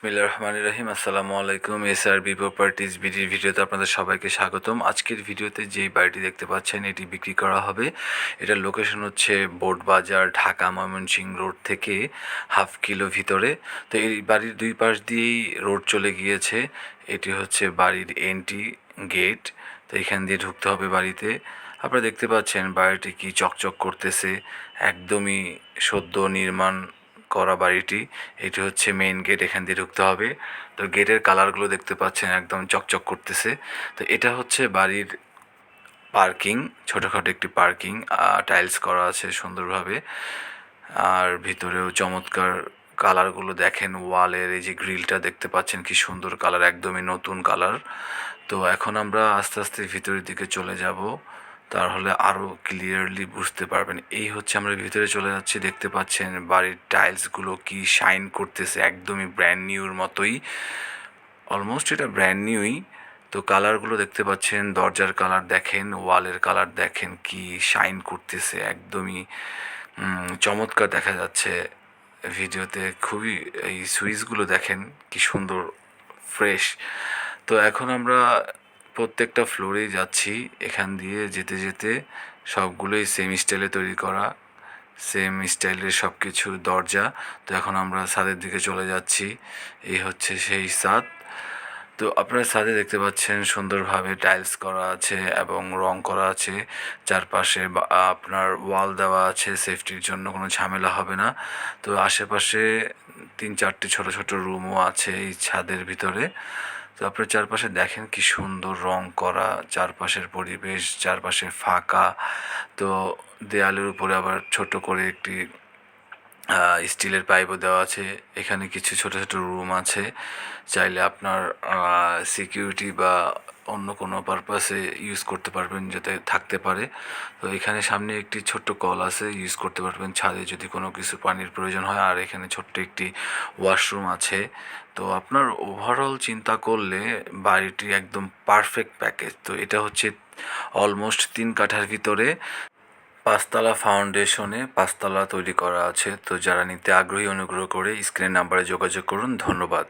বিসমিল্লাহির রহমানির রহিম। আসসালামু আলাইকুম। এসআরবি প্রপার্টিজ বিডির ভিডিওতে আপনাদের সবাইকে স্বাগতম। আজকের ভিডিওতে যেই বাড়িটি দেখতে পাচ্ছেন এটি বিক্রি করা হবে। এটার লোকেশন হচ্ছে বোর্ডবাজার, ঢাকা ময়মনসিংহ রোড থেকে হাফ কিলো ভিতরে। তো এই বাড়ির দুই পাশ দিয়েই রোড চলে গিয়েছে। এটি হচ্ছে বাড়ির এন্ট্রি গেট। তো এখান দিয়ে ঢুকতে হবে বাড়িতে। আপনারা দেখতে পাচ্ছেন বাড়িটি কি চকচক করতেছে, একদমই সদ্য নির্মাণ করা বাড়িটি। এটি হচ্ছে মেইন গেট, এখান দিয়ে ঢুকতে হবে। তো গেটের কালারগুলো দেখতে পাচ্ছেন একদম চকচক করতেছে। তো এটা হচ্ছে বাড়ির পার্কিং, ছোটোখাটো একটি পার্কিং, টাইলস করা আছে সুন্দরভাবে। আর ভিতরেও চমৎকার কালারগুলো দেখেন, ওয়ালের এই যে গ্রিলটা দেখতে পাচ্ছেন কি সুন্দর কালার, একদমই নতুন কালার। তো এখন আমরা আস্তে আস্তে ভিতরের দিকে চলে যাব, তাহলে আরও ক্লিয়ারলি বুঝতে পারবেন। এই হচ্ছে আমরা ভিতরে চলে যাচ্ছি, দেখতে পাচ্ছেন বাড়ির টাইলসগুলো কি শাইন করতেছে, একদমই ব্র্যান্ড নিউর মতোই, অলমোস্ট এটা ব্র্যান্ড নিউই। তো কালারগুলো দেখতে পাচ্ছেন, দরজার কালার দেখেন, ওয়ালের কালার দেখেন কি শাইন করতেছে, একদমই চমৎকার দেখা যাচ্ছে ভিডিওতে। খুবই এই সুইচগুলো দেখেন কি সুন্দর ফ্রেশ। তো এখন আমরা প্রত্যেকটা ফ্লোরেই যাচ্ছি, এখান দিয়ে যেতে যেতে সবগুলোই সেম স্টাইলে তৈরি করা, সেম স্টাইলের সব কিছু দরজা। তো এখন আমরা ছাদের দিকে চলে যাচ্ছি। এই হচ্ছে সেই ছাদ। তো আপনারা ছাদে দেখতে পাচ্ছেন সুন্দরভাবে টাইলস করা আছে এবং রং করা আছে। চারপাশে আপনার ওয়াল দেওয়া আছে, সেফটির জন্য কোনো ঝামেলা হবে না। তো আশেপাশে 3-4টি ছোট ছোট রুমও আছে এই ছাদের ভিতরে। তো আপনার চারপাশে দেখেন কি সুন্দর রং করা, চারপাশের পরিবেশ, চারপাশে ফাঁকা। তো দেয়ালের উপরে আবার ছোট করে একটি স্টিলের পাইপও দেওয়া আছে। এখানে কিছু ছোট ছোট রুম আছে, চাইলে আপনার সিকিউরিটি বা অন্য কোনো পারপাসে ইউজ করতে পারবেন, যাতে থাকতে পারে। তো এখানে সামনে একটি ছোট্ট কল আছে, ইউজ করতে পারবেন ছাদে যদি কোনো কিছু পানির প্রয়োজন হয়। আর এখানে ছোট্ট একটি ওয়াশরুম আছে। তো আপনার ওভারঅল চিন্তা করলে বাড়িটি একদম পারফেক্ট প্যাকেজ। তো এটা হচ্ছে অলমোস্ট 3 কাঠার ভিতরে 5তলা ফাউন্ডেশনে 5তলা তৈরি করা আছে। তো যারা নিতে আগ্রহী অনুগ্রহ করে স্ক্রিনের নাম্বারে যোগাযোগ করুন। ধন্যবাদ।